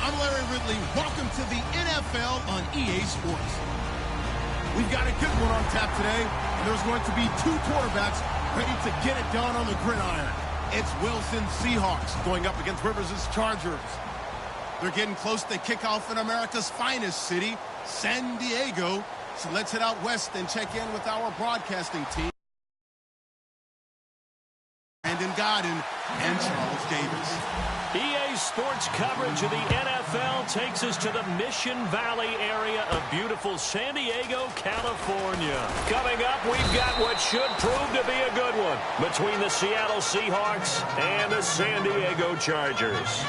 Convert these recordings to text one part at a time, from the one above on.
I'm Larry Ridley. Welcome to the NFL on EA Sports. We've got a good one on tap today, and there's going to be two quarterbacks ready to get it done on the gridiron. It's Wilson's Seahawks going up against Rivers' Chargers. They're getting close to kickoff in America's finest city, San Diego. So let's head out west and check in with our broadcasting team. Brandon Godden and Charles Davis. EA Sports coverage of the NFL takes us to the Mission Valley area of beautiful San Diego, California. Coming up, we've got what should prove to be a good one between the Seattle Seahawks and the San Diego Chargers.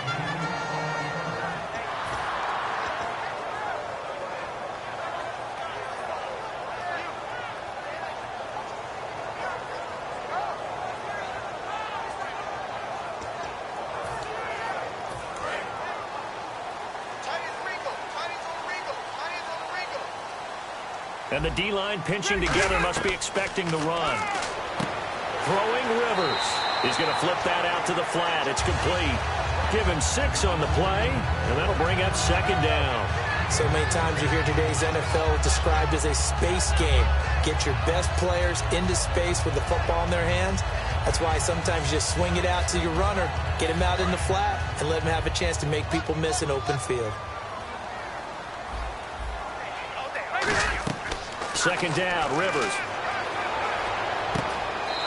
And the D-line pinching together must be expecting the run. Throwing Rivers. He's going to flip that out to the flat. It's complete. Give him 6 on the play, and that'll bring up second down. So many times you hear today's NFL described as a space game. Get your best players into space with the football in their hands. That's why sometimes you just swing it out to your runner, get him out in the flat, and let him have a chance to make people miss an open field. Second down, Rivers.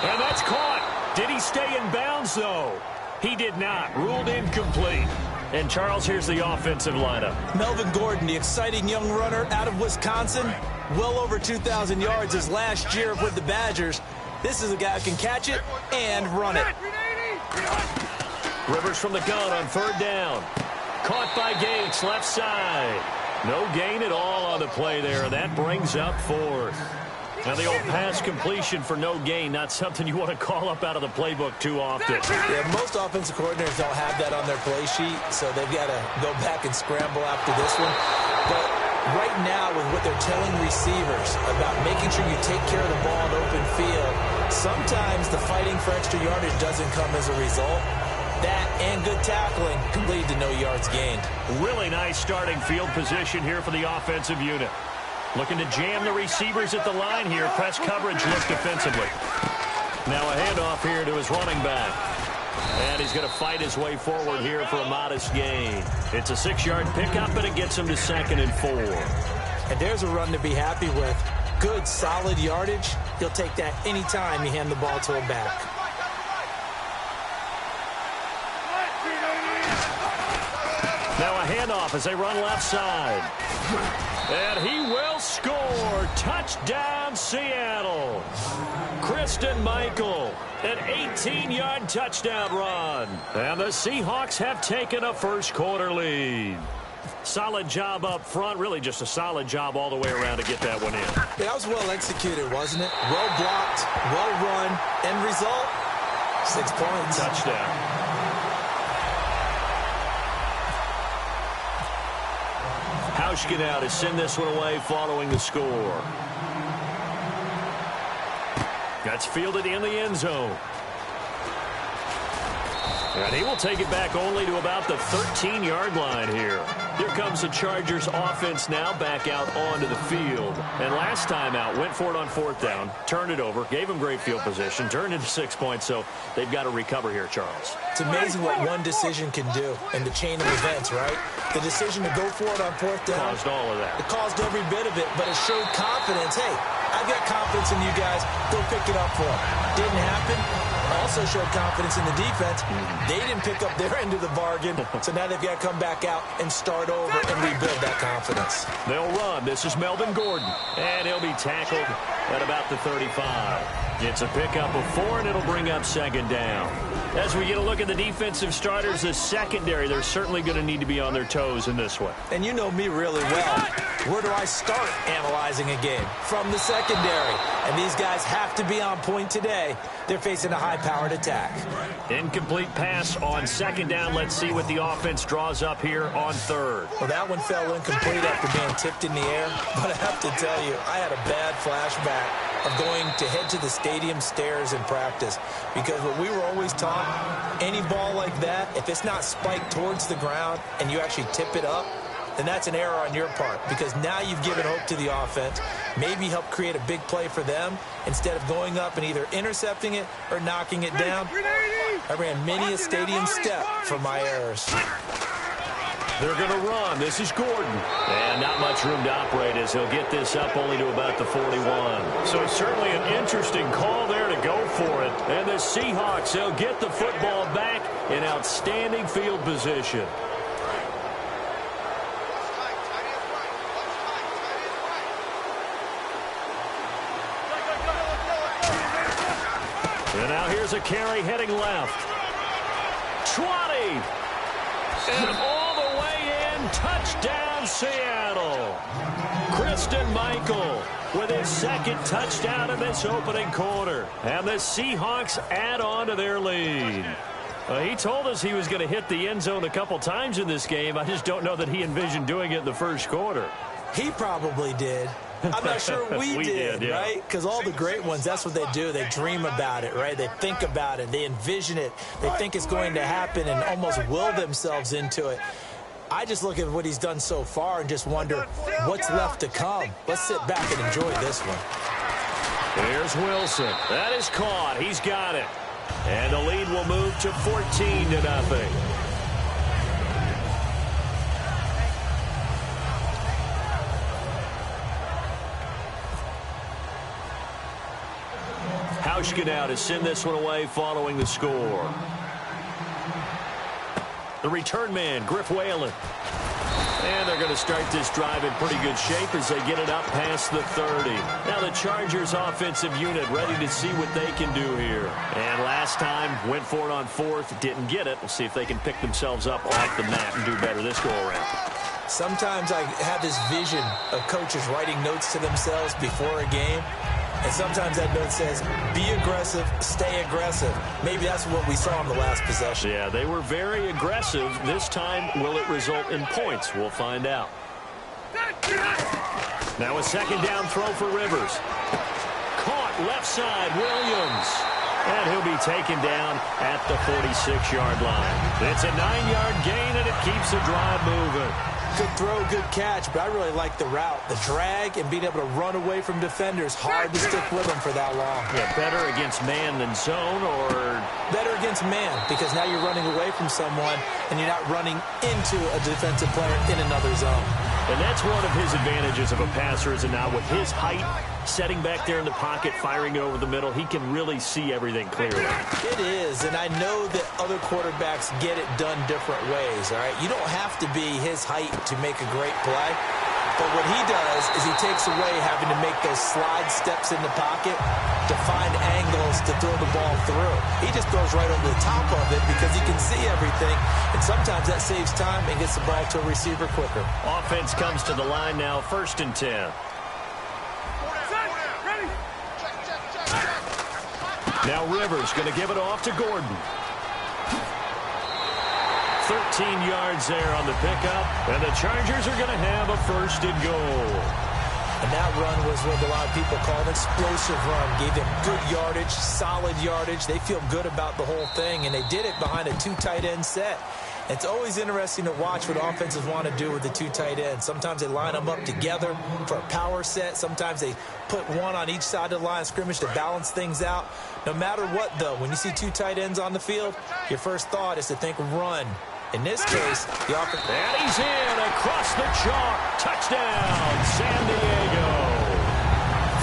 And that's caught. Did he stay in bounds, though? He did not. Ruled incomplete. And, Charles, here's the offensive lineup. Melvin Gordon, the exciting young runner out of Wisconsin. Well over 2,000 yards his last year with the Badgers. This is a guy who can catch it and run it. Rivers from the gun on third down. Caught by Gates, left side. No gain at all on the play there. That brings up fourth. Now the old pass completion for no gain, not something you want to call up out of the playbook too often. Yeah, most offensive coordinators don't have that on their play sheet, so they've got to go back and scramble after this one. But right now, with what they're telling receivers about making sure you take care of the ball in open field, sometimes the fighting for extra yardage doesn't come as a result. That and good tackling can lead to no yards gained. Really nice starting field position here for the offensive unit. Looking to jam the receivers at the line here. Press coverage look defensively. Now a handoff here to his running back. And he's going to fight his way forward here for a modest gain. It's a 6-yard pickup, and it gets him to 2nd and 4. And there's a run to be happy with. Good, solid yardage. He'll take that anytime you hand the ball to him back. Now a handoff as they run left side. And he will score. Touchdown, Seattle. Kristen Michael, an 18-yard touchdown run. And the Seahawks have taken a first-quarter lead. Solid job up front. Really just a solid job all the way around to get that one in. That was well executed, wasn't it? Well blocked, well run. End result, 6 points. Touchdown. Hauschka now to send this one away following the score. That's fielded in the end zone. And he will take it back only to about the 13-yard line here. Here comes the Chargers offense now back out onto the field. And last time out, went for it on 4th down, turned it over, gave him great field position, turned into 6 points, so they've got to recover here, Charles. It's amazing what one decision can do in the chain of events, right? The decision to go for it on 4th down. Caused all of that. It caused every bit of it, but it showed confidence. Hey, I've got confidence in you guys. Go pick it up for them. Didn't happen. Also showed confidence in the defense. They didn't pick up their end of the bargain, so now they've got to come back out and start over and rebuild that confidence. They'll run. This is Melvin Gordon, and he'll be tackled at about the 35. It's a pickup of 4, and it'll bring up second down. As we get a look at the defensive starters, the secondary, they're certainly going to need to be on their toes in this one. And you know me really well. Where do I start analyzing a game? From the secondary. And these guys have to be on point today. They're facing a high-powered attack. Incomplete pass on second down. Let's see what the offense draws up here on 3rd. Well, that one fell incomplete after being tipped in the air. But I have to tell you, I had a bad flashback of going to head to the stadium stairs in practice, because what we were always taught, any ball like that, if it's not spiked towards the ground and you actually tip it up, then that's an error on your part, because now you've given hope to the offense, maybe help create a big play for them instead of going up and either intercepting it or knocking it down. I ran many a stadium step for my errors. They're going to run. This is Gordon. And not much room to operate as he'll get this up only to about the 41. So certainly an interesting call there to go for it. And the Seahawks, they'll get the football back in outstanding field position. And now here's a carry heading left. 20. And all the way in. Touchdown, Seattle. Kristen Michael with his second touchdown in this opening quarter. And the Seahawks add on to their lead. He told us he was going to hit the end zone a couple times in this game. I just don't know that he envisioned doing it in the first quarter. He probably did. I'm not sure we did, yeah. Right? Because all the great ones, that's what they do. They dream about it, right? They think about it. They envision it. They think it's going to happen and almost will themselves into it. I just look at what he's done so far and just wonder what's left to come. Let's sit back and enjoy this one. Here's Wilson. That is caught. He's got it. And the lead will move to 14-0. Hauschka now to send this one away following the score. The return man, Griff Whalen. And they're going to start this drive in pretty good shape as they get it up past the 30. Now the Chargers offensive unit ready to see what they can do here. And last time went for it on fourth, didn't get it. We'll see if they can pick themselves up off the mat and do better this go around. Sometimes I have this vision of coaches writing notes to themselves before a game. And sometimes that note says, be aggressive, stay aggressive. Maybe that's what we saw in the last possession. Yeah, they were very aggressive. This time, will it result in points? We'll find out. Now a second down throw for Rivers. Caught left side, Williams. And he'll be taken down at the 46-yard line. It's a 9-yard gain, and it keeps the drive moving. Good throw, good catch, but I really like the route. The drag and being able to run away from defenders. Hard to stick with them for that long. Yeah, better against man than zone, or? Better against man, because now you're running away from someone and you're not running into a defensive player in another zone. And that's one of his advantages of a passer, is now with his height, setting back there in the pocket, firing it over the middle, he can really see everything clearly. It is, and I know that other quarterbacks get it done different ways, all right? You don't have to be his height to make a great play, but what he does is he takes away having to make those slide steps in the pocket to find angles to throw the ball through. He just throws right over the top of it because he can see everything, and sometimes that saves time and gets the ball to a receiver quicker. Offense comes to the line now, 1st and 10. Now Rivers going to give it off to Gordon. 13 yards there on the pickup, and the Chargers are going to have a 1st and goal. And that run was what a lot of people call an explosive run. Gave them good yardage, solid yardage. They feel good about the whole thing, and they did it behind a 2 tight end set. It's always interesting to watch what offenses want to do with the 2 tight ends. Sometimes they line them up together for a power set. Sometimes they put one on each side of the line of scrimmage to balance things out. No matter what, though, when you see 2 tight ends on the field, your first thought is to think run. In this case, the offense... And he's in across the chalk. Touchdown, San Diego.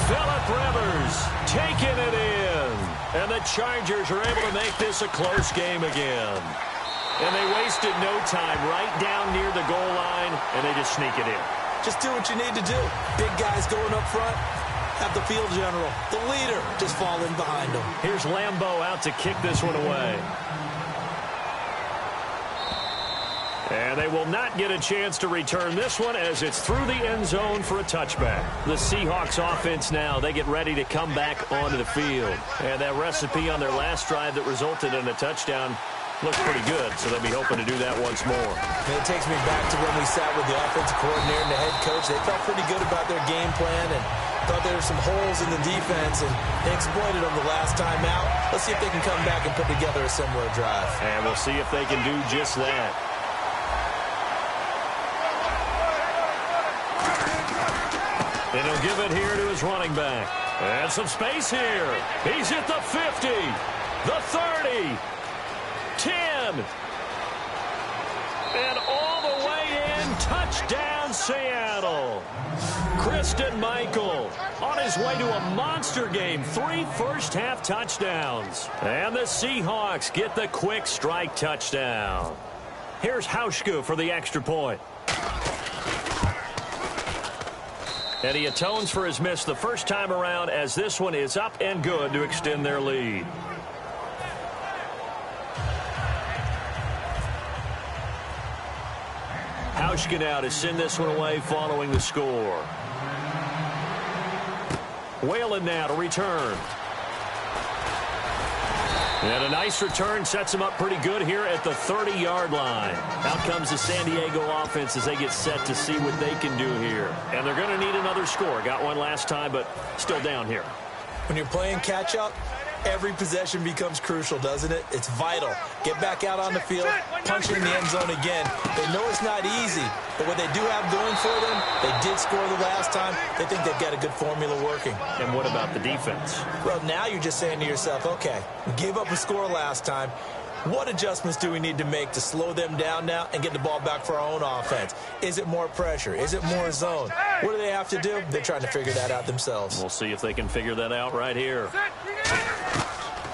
Phillip Rivers taking it in. And the Chargers are able to make this a close game again. And they wasted no time right down near the goal line, and they just sneak it in. Just do what you need to do. Big guys going up front. Have the field general, the leader, just fall in behind him. Here's Lambeau out to kick this one away. And they will not get a chance to return this one as it's through the end zone for a touchback. The Seahawks offense now, they get ready to come back onto the field. And that recipe on their last drive that resulted in a touchdown Looks pretty good, so they'll be hoping to do that once more. And it takes me back to when we sat with the offensive coordinator and the head coach. They felt pretty good about their game plan and thought there were some holes in the defense, and they exploited them the last time out. Let's see if they can come back and put together a similar drive. And we'll see if they can do just that. And he'll give it here to his running back. And some space here. He's at the 50, the 30, 10. And all the way in, touchdown Seattle. Kristen Michael on his way to a monster game. 3 first-half touchdowns. And the Seahawks get the quick strike touchdown. Here's Hauschka for the extra point. And he atones for his miss the first time around, as this one is up and good to extend their lead. Hauschka now to send this one away following the score. Whalen now to return. And a nice return sets him up pretty good here at the 30-yard line. Out comes the San Diego offense as they get set to see what they can do here. And they're going to need another score. Got one last time, but still down here. When you're playing catch-up, every possession becomes crucial, doesn't it? It's vital. Get back out on the field, punch in the end zone again. They know it's not easy, but what they do have going for them, they did score the last time. They think they've got a good formula working. And what about the defense? Well, now you're just saying to yourself, okay, we gave up a score last time. What adjustments do we need to make to slow them down now and get the ball back for our own offense? Is it more pressure? Is it more zone? What do they have to do? They're trying to figure that out themselves. We'll see if they can figure that out right here.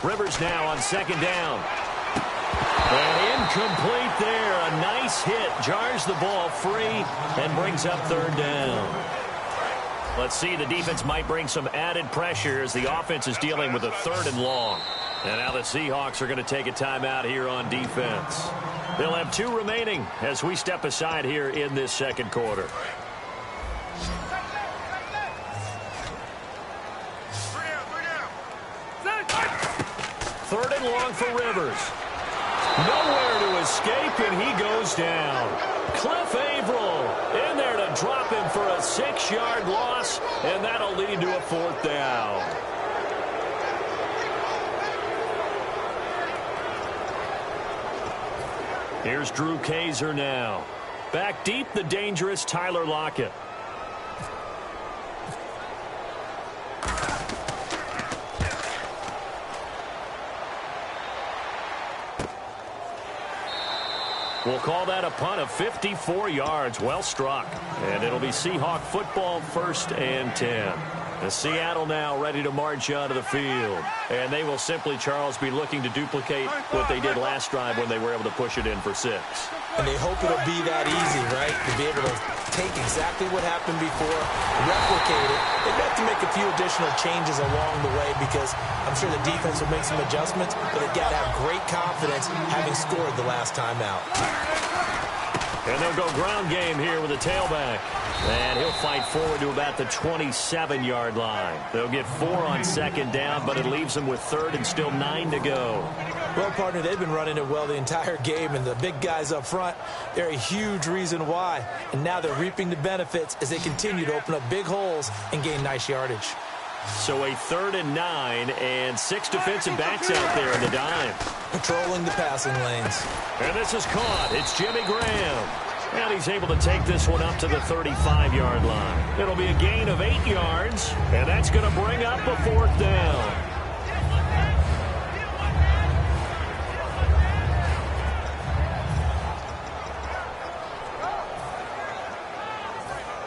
Rivers now on second down. And incomplete there. A nice hit. Jars the ball free and brings up third down. Let's see. The defense might bring some added pressure as the offense is dealing with a 3rd and long. And now the Seahawks are going to take a timeout here on defense. They'll have 2 remaining as we step aside here in this second quarter. Third and long for Rivers. Nowhere to escape, and he goes down. Cliff Averill in there to drop him for a 6-yard loss, and that'll lead to a 4th down. Here's Drew Kaiser now. Back deep, the dangerous Tyler Lockett. We'll call that a punt of 54 yards. Well struck. And it'll be Seahawk football, 1st and 10. The Seattle now ready to march onto the field. And they will simply, Charles, be looking to duplicate what they did last drive when they were able to push it in for 6. And they hope it'll be that easy, right? To be able to take exactly what happened before, replicate it. They've got to make a few additional changes along the way because I'm sure the defense will make some adjustments, but they've got to have great confidence having scored the last time out. And they'll go ground game here with a tailback. And he'll fight forward to about the 27-yard line. They'll get 4 on second down, but it leaves them with 3rd and still 9 to go. Well, partner, they've been running it well the entire game, and the big guys up front, they're a huge reason why. And now they're reaping the benefits as they continue to open up big holes and gain nice yardage. So a 3rd and 9 and 6 defensive backs out there in the dime. Patrolling the passing lanes. And this is caught. It's Jimmy Graham. And he's able to take this one up to the 35-yard line. It'll be a gain of 8 yards, and that's going to bring up a 4th down.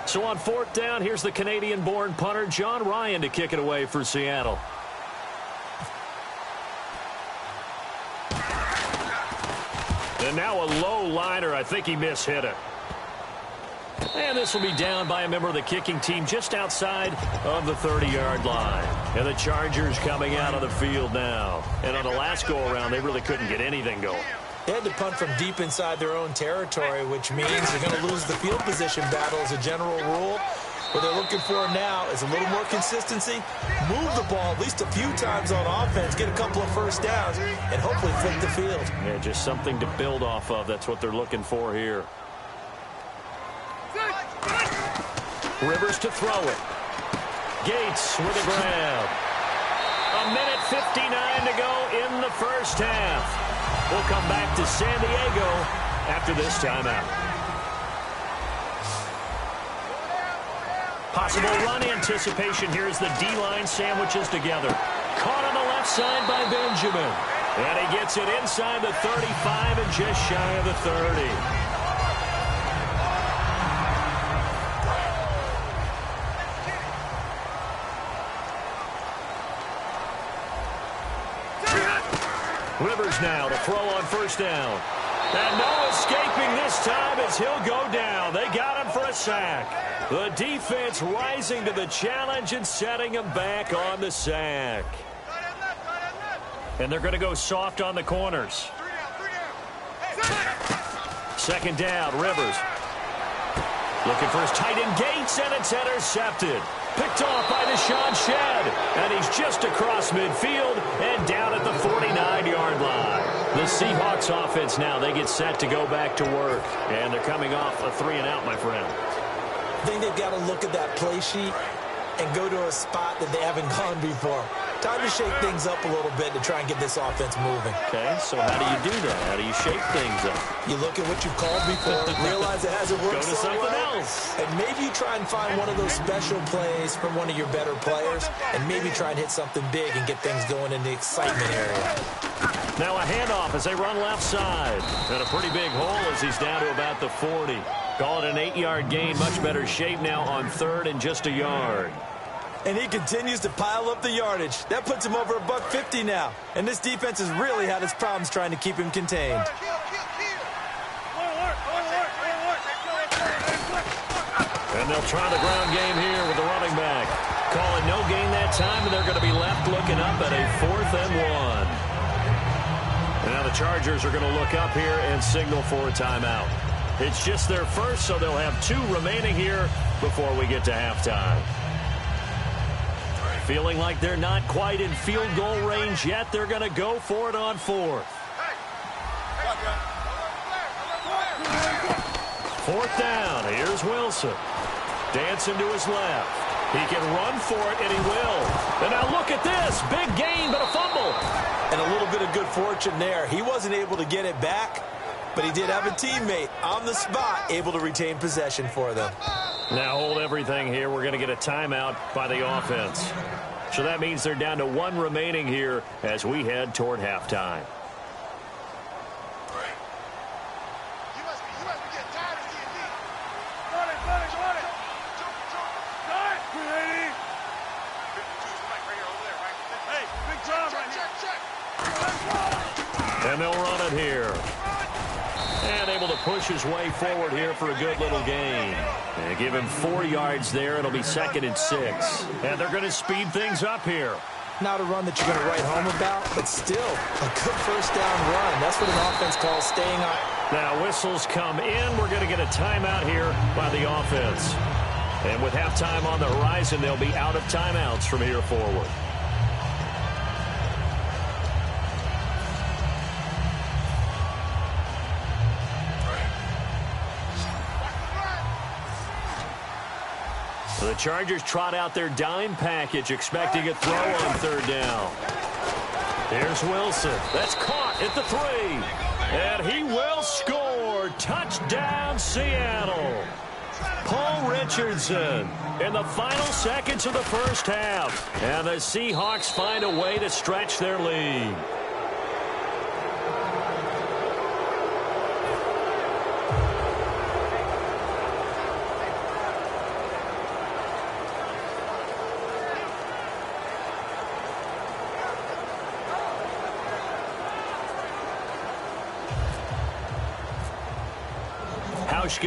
So on 4th down, here's the Canadian-born punter, John Ryan, to kick it away for Seattle. And now a low liner. I think he mishit it. And this will be down by a member of the kicking team just outside of the 30-yard line. And the Chargers coming out of the field now. And on the last go-around, they really couldn't get anything going. They had to punt from deep inside their own territory, which means they're going to lose the field position battle as a general rule. What they're looking for now is a little more consistency, move the ball at least a few times on offense, get a couple of first downs, and hopefully flip the field. Yeah, just something to build off of. That's what they're looking for here. Rivers to throw it. Gates with a grab. 1:59 to go in the first half. We'll come back to San Diego after this timeout. Possible run anticipation here as the D-line sandwiches together. Caught on the left side by Benjamin. And he gets it inside the 35 and just shy of the 30. Rivers now to throw on first down. And no escaping this time as he'll go down. They got him for a sack. The defense rising to the challenge and setting him back on the sack. And they're going to go soft on the corners. Second down, Rivers. Looking for his tight end Gates, and it's intercepted. Picked off by Deshaun Shedd. And he's just across midfield and down at the 49-yard line. The Seahawks offense now, they get set to go back to work. And they're coming off a 3-and-out, my friend. I think they've got to look at that play sheet and go to a spot that they haven't gone before. Time to shake things up a little bit to try and get this offense moving. Okay, so how do you do that? How do you shake things up? You look at what you've called before, realize it hasn't worked Go to so something well, else. and maybe you try and find one of those special plays from one of your better players, and maybe try and hit something big and get things going in the excitement area. Now a handoff as they run left side. And a pretty big hole as he's down to about the 40. Call it an 8-yard gain. Much better shape now on third and just a yard. And he continues to pile up the yardage. That puts him over $150 now. And this defense has really had its problems trying to keep him contained. And they'll try the ground game here with the running back. Call it no gain that time, and they're going to be left looking up at a 4th and 1. And now the Chargers are going to look up here and signal for a timeout. It's just their first, so they'll have 2 remaining here before we get to halftime. Feeling like they're not quite in field goal range yet, they're going to go for it on 4th. 4th down. Here's Wilson. Dancing to his left. He can run for it, and he will. And now look at this. Big gain, but a fumble. And a little bit of good fortune there. He wasn't able to get it back, but he did have a teammate on the spot able to retain possession for them. Now hold everything here. We're going to get a timeout by the offense. So that means they're down to 1 remaining here as we head toward halftime. And they'll run it here. And able to push his way forward here for a good little gain. And give him 4 yards there. It'll be 2nd and 6. And they're going to speed things up here. Not a run that you're going to write home about, but still a good first down run. That's what an offense calls staying on. Now whistles come in. We're going to get a timeout here by the offense. And with halftime on the horizon, they'll be out of timeouts from here forward. The Chargers trot out their dime package, expecting a throw on 3rd down. Here's Wilson. That's caught at the 3. And he will score. Touchdown, Seattle. Paul Richardson in the final seconds of the first half. And the Seahawks find a way to stretch their lead.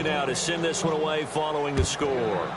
Now to send this one away following the score.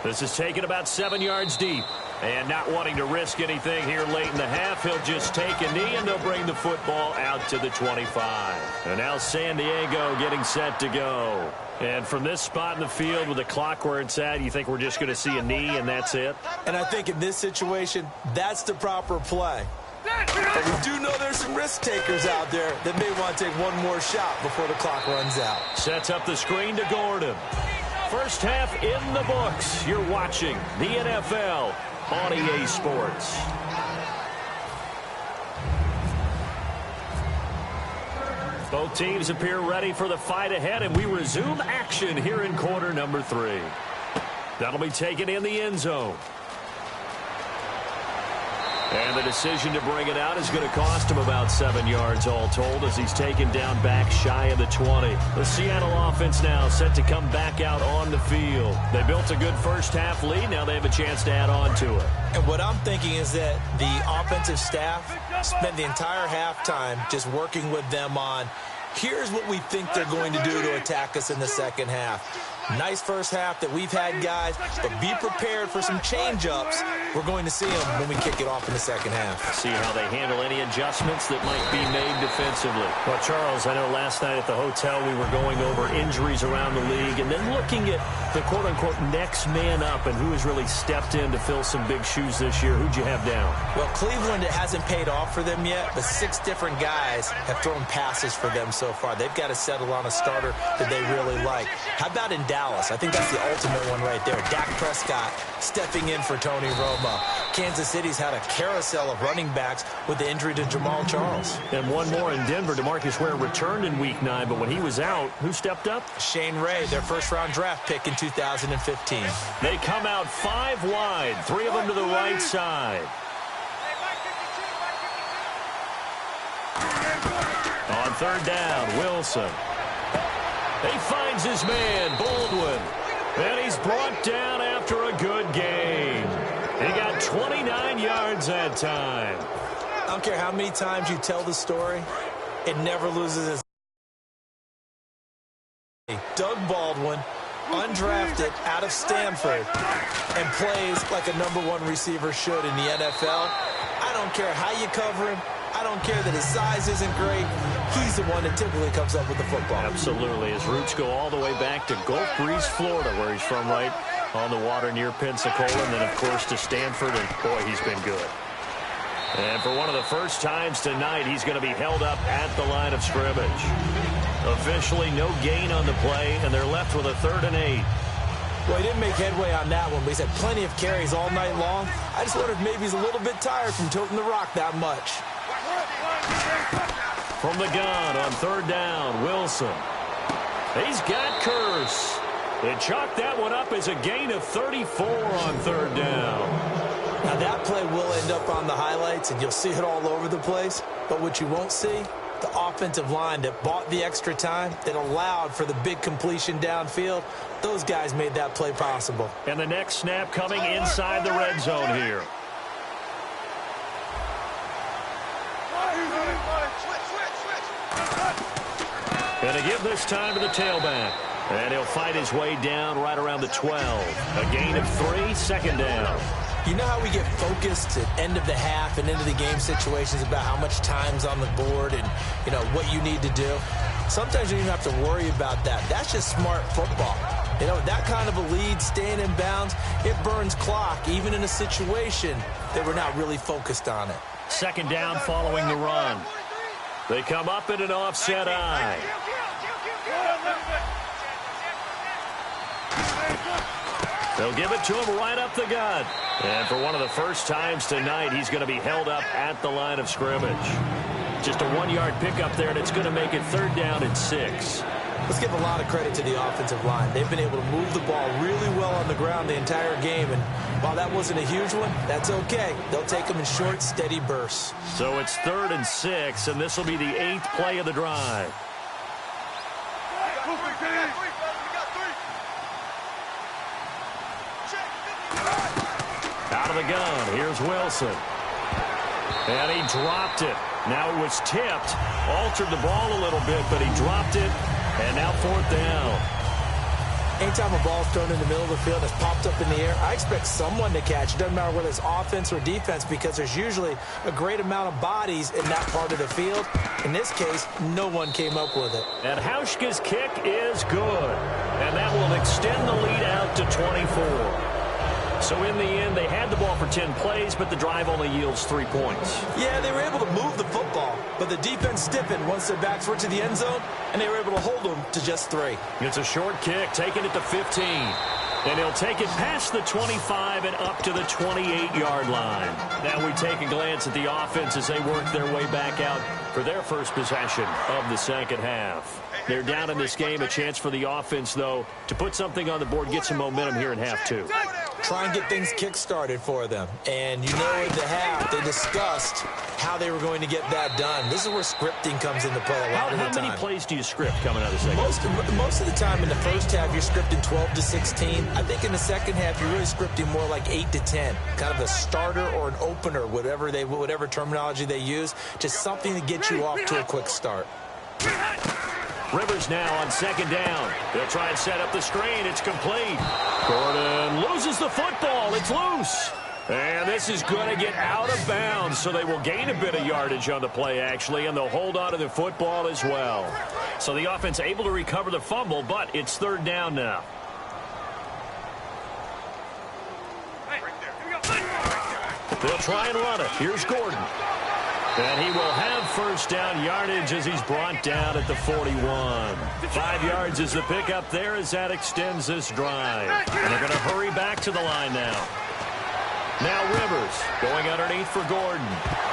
This is taken about 7 yards deep. And not wanting to risk anything here late in the half, he'll just take a knee and they'll bring the football out to the 25. And now San Diego getting set to go. And from this spot in the field with the clock where it's at, you think we're just going to see a knee and that's it? And I think in this situation, that's the proper play. But we do know there's some risk takers out there that may want to take one more shot before the clock runs out. Sets up the screen to Gordon. First half in the books. You're watching the NFL on EA Sports. Both teams appear ready for the fight ahead, and we resume action here in quarter number 3. That'll be taken in the end zone. And the decision to bring it out is going to cost him about 7 yards all told as he's taken down back shy of the 20. The Seattle offense now set to come back out on the field. They built a good first half lead. Now they have a chance to add on to it. And what I'm thinking is that the offensive staff spent the entire halftime just working with them on, here's what we think they're going to do to attack us in the second half. Nice first half that we've had, guys, but be prepared for some change-ups. We're going to see them when we kick it off in the second half. See how they handle any adjustments that might be made defensively. Well, Charles, I know last night at the hotel we were going over injuries around the league and then looking at the quote-unquote next man up and who has really stepped in to fill some big shoes this year. Who'd you have down? Well, Cleveland, it hasn't paid off for them yet, but 6 different guys have thrown passes for them so far. They've got to settle on a starter that they really like. How about in Dallas? I think that's the ultimate one right there. Dak Prescott stepping in for Tony Romo. Kansas City's had a carousel of running backs with the injury to Jamal Charles. And one more in Denver. DeMarcus Ware returned in Week 9, but when he was out, who stepped up? Shane Ray, their first-round draft pick in 2015. They come out 5 wide, 3 of them to the right side. On third down, Wilson. He finds his man, Baldwin. And he's brought down after a good game. He got 29 yards that time. I don't care how many times you tell the story, it never loses its... Doug Baldwin, undrafted out of Stanford, and plays like a #1 receiver should in the NFL. I don't care how you cover him. I don't care that his size isn't great. He's the one that typically comes up with the football. Absolutely. His roots go all the way back to Gulf Breeze, Florida, where he's from, right on the water near Pensacola. And then, of course, to Stanford. And, boy, he's been good. And for one of the first times tonight, he's going to be held up at the line of scrimmage. Officially, no gain on the play, and they're left with a 3rd and 8. Well, he didn't make headway on that one, but he's had plenty of carries all night long. I just wonder if maybe he's a little bit tired from toting the rock that much. From the gun on 3rd down, Wilson. He's got Curse. They chalk that one up as a gain of 34 on 3rd down. Now, that play will end up on the highlights, and you'll see it all over the place. But what you won't see, the offensive line that bought the extra time, that allowed for the big completion downfield, those guys made that play possible. And the next snap coming inside the red zone here. And to give this time to the tailback. And he'll fight his way down right around the 12. A gain of 3, 2nd down. You know how we get focused at end of the half and into the game situations about how much time's on the board and, you know, what you need to do? Sometimes you don't even have to worry about that. That's just smart football. You know, that kind of a lead, staying in bounds, it burns clock, even in a situation that we're not really focused on it. 2nd down following the run. They come up in an offset eye. They'll give it to him right up the gut. And for one of the first times tonight, he's going to be held up at the line of scrimmage. Just a 1-yard pickup there, and it's going to make it 3rd down and 6. Let's give a lot of credit to the offensive line. They've been able to move the ball really well on the ground the entire game. And while that wasn't a huge one, that's okay. They'll take them in short, steady bursts. So it's 3rd and 6, and this will be the 8th play of the drive. Out of the gun, here's Wilson. And he dropped it. Now it was tipped, altered the ball a little bit, but he dropped it, and now 4th down. Anytime a ball's thrown in the middle of the field, it's popped up in the air, I expect someone to catch. It doesn't matter whether it's offense or defense because there's usually a great amount of bodies in that part of the field. In this case, no one came up with it. And Hauschka's kick is good. And that will extend the lead out to 24. So in the end, they had the ball for 10 plays, but the drive only yields 3 points. Yeah, they were able to move the football, but the defense stiffened once their backs were to the end zone, and they were able to hold them to just 3. It's a short kick, taking it to 15. And he'll take it past the 25 and up to the 28-yard line. Now we take a glance at the offense as they work their way back out for their first possession of the second half. They're down in this game. A chance for the offense, though, to put something on the board, get some momentum here in half 2. Try and get things kick-started for them. And you know in the half, they discussed how they were going to get that done. This is where scripting comes into play a lot of the time. How many plays do you script coming out of the second? Most of the time in the first half, you're scripting 12 to 16. I think in the second half, you're really scripting more like 8 to 10. Kind of a starter or an opener, whatever terminology they use. Just something to get you off to a quick start. Rivers now on second down. They'll try and set up the screen. It's complete. Gordon loses the football. It's loose. And this is going to get out of bounds, so they will gain a bit of yardage on the play, actually, and they'll hold on to the football as well. So the offense able to recover the fumble, but it's third down now. They'll try and run it. Here's Gordon. And he will have first down yardage as he's brought down at the 41. 5 yards is the pickup there as that extends this drive. And they're going to hurry back to the line now. Now Rivers going underneath for Gordon.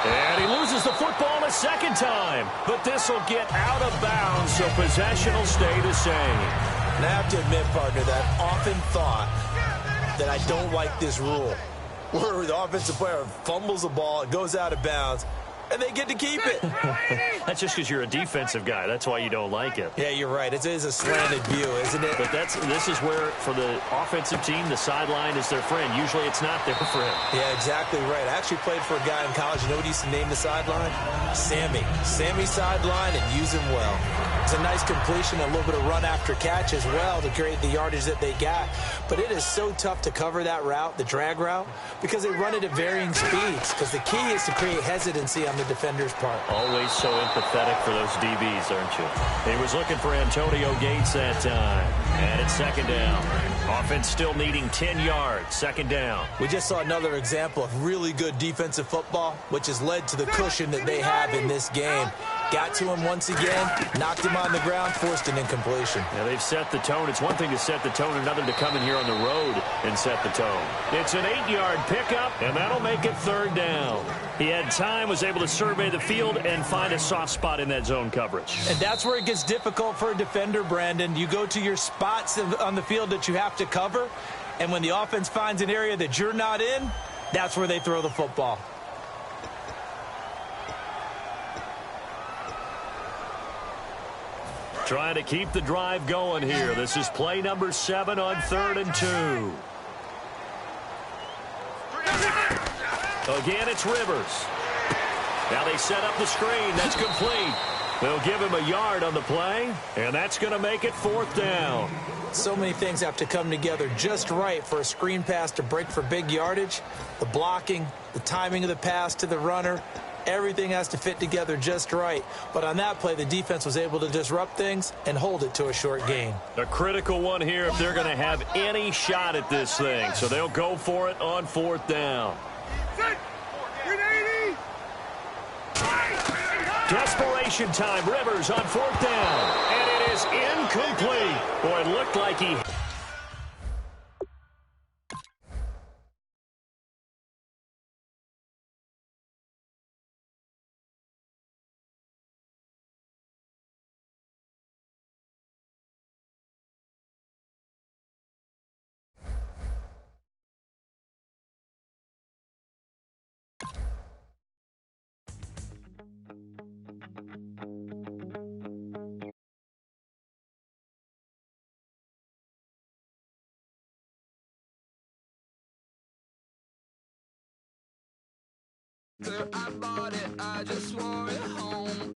And he loses the football a second time. But this will get out of bounds, so possession will stay the same. And I have to admit, partner, that I've often thought that I don't like this rule, where the offensive player fumbles the ball, it goes out of bounds, and they get to keep it. That's just because you're a defensive guy. That's why you don't like it. Yeah, you're right. It is a slanted view, isn't it? But this is where, for the offensive team, the sideline is their friend. Usually it's not there for him. Yeah, exactly right. I actually played for a guy in college. You know what he used to name the sideline? Sammy. Sammy sideline, and use him well. It's a nice completion, a little bit of run after catch as well to create the yardage that they got. But it is so tough to cover that route, the drag route, because they run it at varying speeds. Because the key is to create hesitancy on the defender's part. Always so empathetic for those DBs, aren't you? He was looking for Antonio Gates that time. And it's second down. Offense still needing 10 yards. Second down. We just saw another example of really good defensive football, which has led to the cushion that they have in this game. Got to him once again, knocked him on the ground, forced an incompletion. Yeah, they've set the tone. It's one thing to set the tone, another to come in here on the road and set the tone. It's an 8-yard pickup, and that'll make it third down. He had time, was able to survey the field and find a soft spot in that zone coverage. And that's where it gets difficult for a defender, Brandon. You go to your spots on the field that you have to cover, and when the offense finds an area that you're not in, that's where they throw the football. Trying to keep the drive going here. This is play number 7 on 3rd and 2. Again, it's Rivers. Now they set up the screen. That's complete. They'll give him a yard on the play, and that's going to make it 4th down. So many things have to come together just right for a screen pass to break for big yardage. The blocking, the timing of the pass to the runner, everything has to fit together just right. But on that play, the defense was able to disrupt things and hold it to a short gain. A critical one here if they're going to have any shot at this thing. So they'll go for it on 4th down. Desperation time. Rivers on 4th down. And it is incomplete. Boy, it looked like he... I bought it, I just wore it home.